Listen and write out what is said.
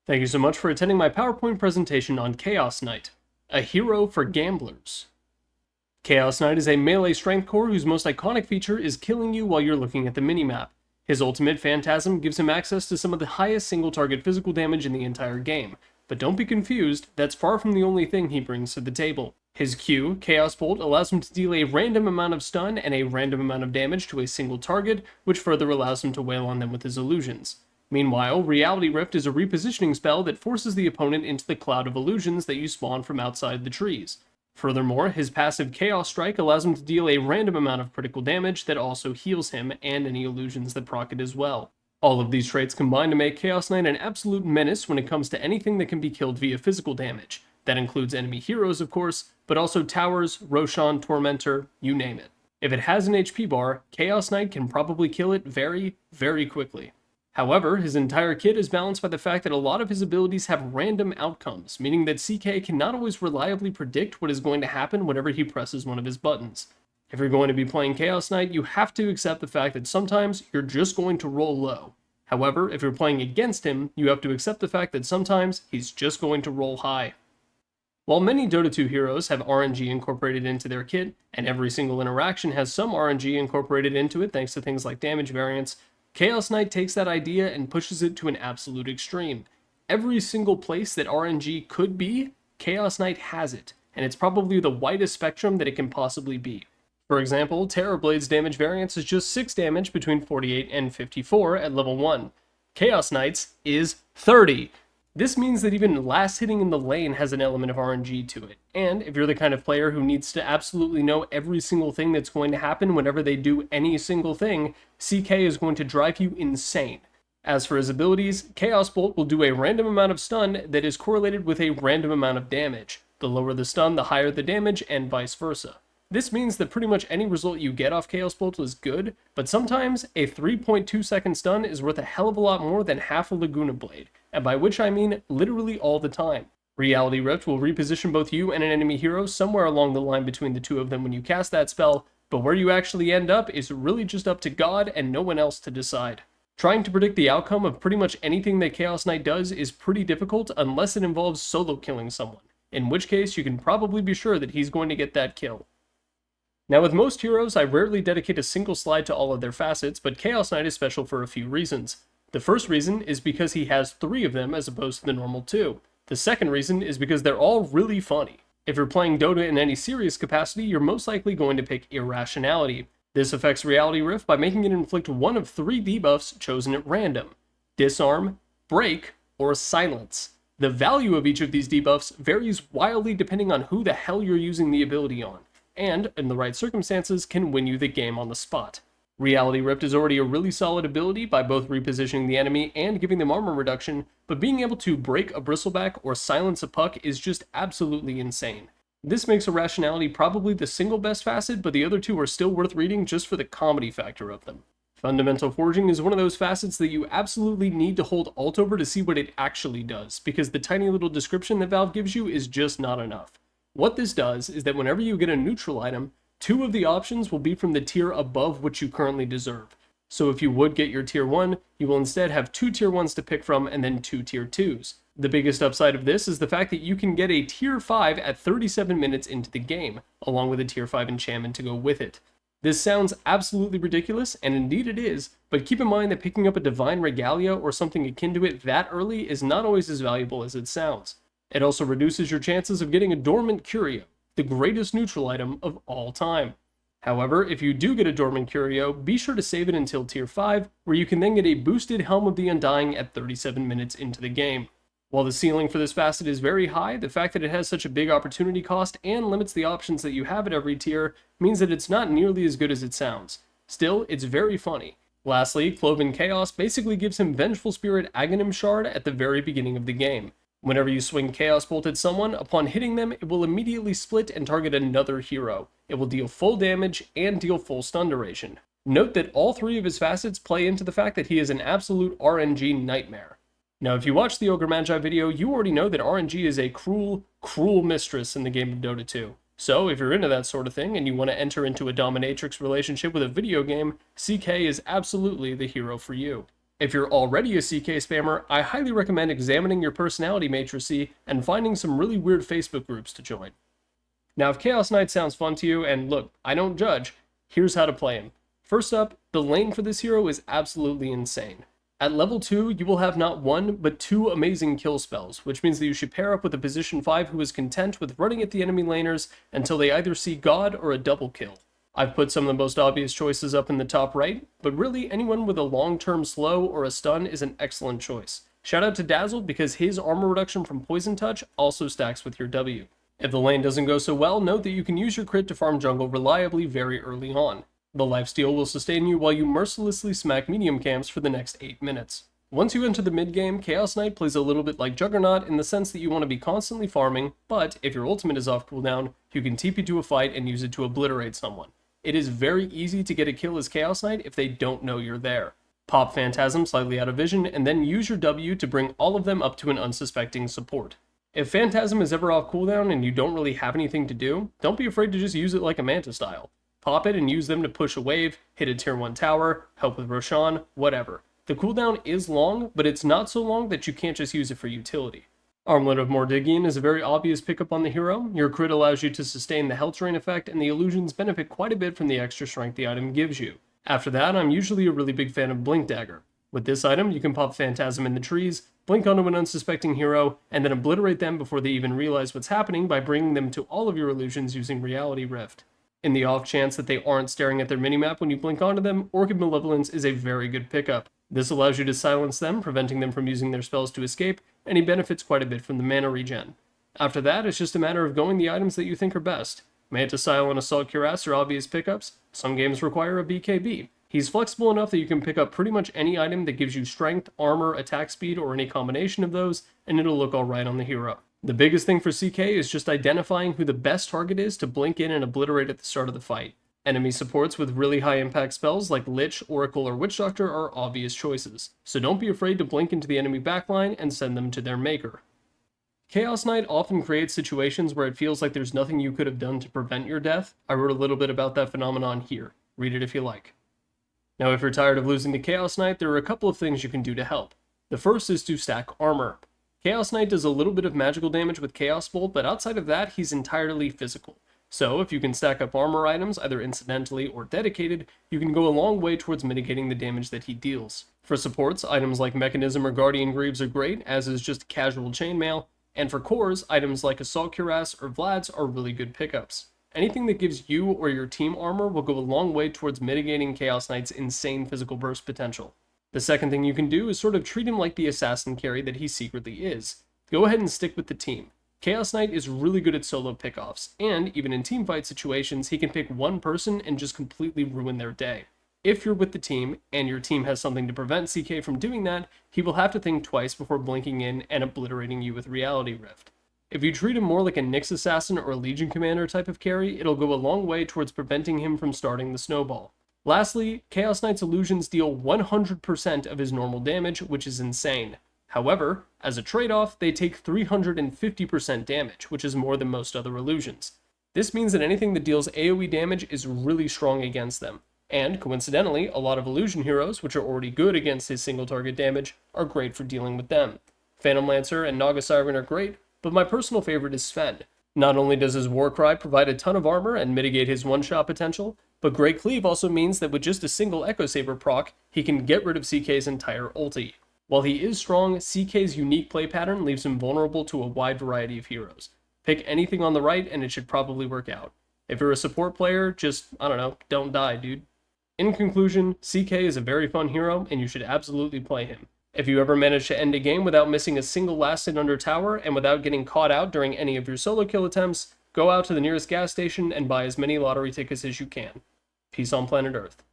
Thank you so much for attending my PowerPoint presentation on Chaos Knight, a hero for gamblers. Chaos Knight is a melee strength core whose most iconic feature is killing you while you're looking at the minimap. His ultimate, Phantasm, gives him access to some of the highest single target physical damage in the entire game, but don't be confused, that's far from the only thing he brings to the table. His Q, Chaos Bolt, allows him to deal a random amount of stun and a random amount of damage to a single target, which further allows him to wail on them with his illusions. Meanwhile, Reality Rift is a repositioning spell that forces the opponent into the cloud of illusions that you spawn from outside the trees. Furthermore, his passive Chaos Strike allows him to deal a random amount of critical damage that also heals him and any illusions that proc it as well. All of these traits combine to make Chaos Knight an absolute menace when it comes to anything that can be killed via physical damage. That includes enemy heroes, of course, but also towers, Roshan, Tormentor, you name it. If it has an HP bar, Chaos Knight can probably kill it very, very quickly. However, his entire kit is balanced by the fact that a lot of his abilities have random outcomes, meaning that CK cannot always reliably predict what is going to happen whenever he presses one of his buttons. If you're going to be playing Chaos Knight, you have to accept the fact that sometimes you're just going to roll low. However, if you're playing against him, you have to accept the fact that sometimes he's just going to roll high. While many Dota 2 heroes have RNG incorporated into their kit, and every single interaction has some RNG incorporated into it thanks to things like damage variance, Chaos Knight takes that idea and pushes it to an absolute extreme. Every single place that RNG could be, Chaos Knight has it, and it's probably the widest spectrum that it can possibly be. For example, Terrorblade's damage variance is just 6 damage between 48 and 54 at level 1. Chaos Knight's is 30. This means that even last hitting in the lane has an element of RNG to it, and if you're the kind of player who needs to absolutely know every single thing that's going to happen whenever they do any single thing, CK is going to drive you insane. As for his abilities, Chaos Bolt will do a random amount of stun that is correlated with a random amount of damage. The lower the stun, the higher the damage, and vice versa. This means that pretty much any result you get off Chaos Bolt is good, but sometimes a 3.2 second stun is worth a hell of a lot more than half a Laguna Blade, and by which I mean literally all the time. Reality Rift will reposition both you and an enemy hero somewhere along the line between the two of them when you cast that spell, but where you actually end up is really just up to God and no one else to decide. Trying to predict the outcome of pretty much anything that Chaos Knight does is pretty difficult unless it involves solo killing someone, in which case you can probably be sure that he's going to get that kill. Now with most heroes, I rarely dedicate a single slide to all of their facets, but Chaos Knight is special for a few reasons. The first reason is because he has 3 of them as opposed to the normal 2. The second reason is because they're all really funny. If you're playing Dota in any serious capacity, you're most likely going to pick Irrationality. This affects Reality Rift by making it inflict one of 3 debuffs chosen at random: Disarm, Break, or Silence. The value of each of these debuffs varies wildly depending on who the hell you're using the ability on, and, in the right circumstances, can win you the game on the spot. Reality Rift is already a really solid ability by both repositioning the enemy and giving them armor reduction, but being able to break a bristleback or silence a puck is just absolutely insane. This makes Irrationality probably the single best facet, but the other 2 are still worth reading just for the comedy factor of them. Fundamental Forging is one of those facets that you absolutely need to hold Alt over to see what it actually does, because the tiny little description that Valve gives you is just not enough. What this does is that whenever you get a neutral item, 2 of the options will be from the tier above what you currently deserve. So if you would get your tier 1, you will instead have 2 tier 1s to pick from and then 2 tier 2s. The biggest upside of this is the fact that you can get a tier 5 at 37 minutes into the game, along with a tier 5 enchantment to go with it. This sounds absolutely ridiculous, and indeed it is, but keep in mind that picking up a Divine Regalia or something akin to it that early is not always as valuable as it sounds. It also reduces your chances of getting a Dormant Curio, the greatest neutral item of all time. However, if you do get a Dormant Curio, be sure to save it until tier 5, where you can then get a boosted Helm of the Undying at 37 minutes into the game. While the ceiling for this facet is very high, the fact that it has such a big opportunity cost and limits the options that you have at every tier means that it's not nearly as good as it sounds. Still, it's very funny. Lastly, Cloven Chaos basically gives him Vengeful Spirit Aghanim Shard at the very beginning of the game. Whenever you swing Chaos Bolt at someone, upon hitting them, it will immediately split and target another hero. It will deal full damage and deal full stun duration. Note that all 3 of his facets play into the fact that he is an absolute RNG nightmare. Now, if you watched the Ogre Magi video, you already know that RNG is a cruel, cruel mistress in the game of Dota 2. So, if you're into that sort of thing and you want to enter into a dominatrix relationship with a video game, CK is absolutely the hero for you. If you're already a CK spammer, I highly recommend examining your personality matrix and finding some really weird Facebook groups to join. Now, if Chaos Knight sounds fun to you, and look, I don't judge, here's how to play him. First up, the lane for this hero is absolutely insane. At level 2, you will have not one, but 2 amazing kill spells, which means that you should pair up with a position 5 who is content with running at the enemy laners until they either see God or a double kill. I've put some of the most obvious choices up in the top right, but really anyone with a long-term slow or a stun is an excellent choice. Shout out to Dazzle because his armor reduction from Poison Touch also stacks with your W. If the lane doesn't go so well, note that you can use your crit to farm jungle reliably very early on. The lifesteal will sustain you while you mercilessly smack medium camps for the next 8 minutes. Once you enter the mid game, Chaos Knight plays a little bit like Juggernaut in the sense that you want to be constantly farming, but if your ultimate is off cooldown, you can TP to a fight and use it to obliterate someone. It is very easy to get a kill as Chaos Knight if they don't know you're there. Pop Phantasm slightly out of vision, and then use your W to bring all of them up to an unsuspecting support. If Phantasm is ever off cooldown and you don't really have anything to do, don't be afraid to just use it like a Manta style. Pop it and use them to push a wave, hit a tier 1 tower, help with Roshan, whatever. The cooldown is long, but it's not so long that you can't just use it for utility. Armlet of Mordigian is a very obvious pickup on the hero. Your crit allows you to sustain the health drain effect, and the illusions benefit quite a bit from the extra strength the item gives you. After that, I'm usually a really big fan of Blink Dagger. With this item, you can pop Phantasm in the trees, blink onto an unsuspecting hero, and then obliterate them before they even realize what's happening by bringing them to all of your illusions using Reality Rift. In the off chance that they aren't staring at their minimap when you blink onto them, Orchid Malevolence is a very good pickup. This allows you to silence them, preventing them from using their spells to escape, and he benefits quite a bit from the mana regen. After that, it's just a matter of going the items that you think are best. Manta Style and Assault Cuirass are obvious pickups. Some games require a BKB. He's flexible enough that you can pick up pretty much any item that gives you strength, armor, attack speed, or any combination of those, and it'll look alright on the hero. The biggest thing for CK is just identifying who the best target is to blink in and obliterate at the start of the fight. Enemy supports with really high impact spells like Lich, Oracle, or Witch Doctor are obvious choices, so don't be afraid to blink into the enemy backline and send them to their maker. Chaos Knight often creates situations where it feels like there's nothing you could have done to prevent your death. I wrote a little bit about that phenomenon here. Read it if you like. Now, if you're tired of losing to Chaos Knight, there are a couple of things you can do to help. The first is to stack armor. Chaos Knight does a little bit of magical damage with Chaos Bolt, but outside of that, he's entirely physical. So, if you can stack up armor items, either incidentally or dedicated, you can go a long way towards mitigating the damage that he deals. For supports, items like Mechanism or Guardian Greaves are great, as is just casual chainmail, and for cores, items like Assault Cuirass or Vlad's are really good pickups. Anything that gives you or your team armor will go a long way towards mitigating Chaos Knight's insane physical burst potential. The second thing you can do is sort of treat him like the assassin carry that he secretly is. Go ahead and stick with the team. Chaos Knight is really good at solo pickoffs, and even in teamfight situations, he can pick one person and just completely ruin their day. If you're with the team, and your team has something to prevent CK from doing that, he will have to think twice before blinking in and obliterating you with Reality Rift. If you treat him more like a Nyx Assassin or a Legion Commander type of carry, it'll go a long way towards preventing him from starting the snowball. Lastly, Chaos Knight's illusions deal 100% of his normal damage, which is insane. However, as a trade-off, they take 350% damage, which is more than most other illusions. This means that anything that deals AoE damage is really strong against them. And, coincidentally, a lot of illusion heroes, which are already good against his single target damage, are great for dealing with them. Phantom Lancer and Naga Siren are great, but my personal favorite is Sven. Not only does his Warcry provide a ton of armor and mitigate his one-shot potential, but Great Cleave also means that with just a single Echo Saber proc, he can get rid of CK's entire ulti. While he is strong, CK's unique play pattern leaves him vulnerable to a wide variety of heroes. Pick anything on the right and it should probably work out. If you're a support player, just, I don't know, don't die, dude. In conclusion, CK is a very fun hero and you should absolutely play him. If you ever manage to end a game without missing a single last hit under tower and without getting caught out during any of your solo kill attempts, go out to the nearest gas station and buy as many lottery tickets as you can. Peace on planet Earth.